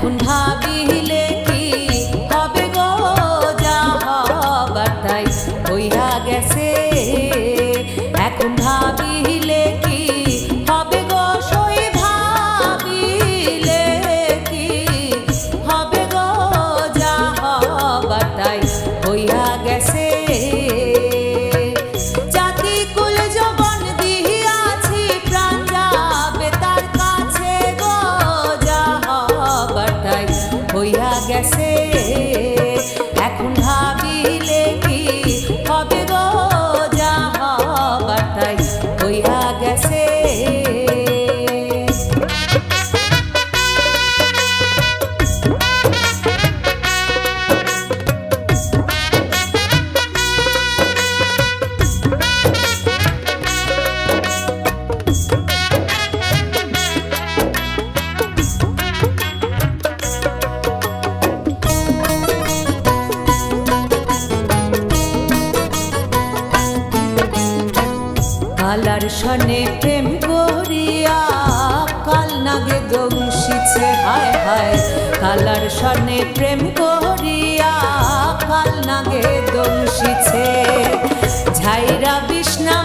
এখন ভাবিলে কি হবে গো, যা হবার তাই হইয়া গেছে। এখন ভাবিলে কি হবে গো, সই ভাবিলে কি হবে গো, যা হবার তাই হইয়া গেছে। জাতি কুল যৌবন দিয়াছি, প্রাণ যাবে তার কাছে গো, যা হবার তাই হইয়া গেছে। এখন ভাবিলে কি হবে গো, যা হবার তাই হইয়া গেছে। কালার সনে প্রেম করিয়া কাল নাগে দংশিছে, হায় হায়। কালার সনে প্রেম করিয়া কাল নাগে দংশিছে, ঝাইরা বিষ্ণা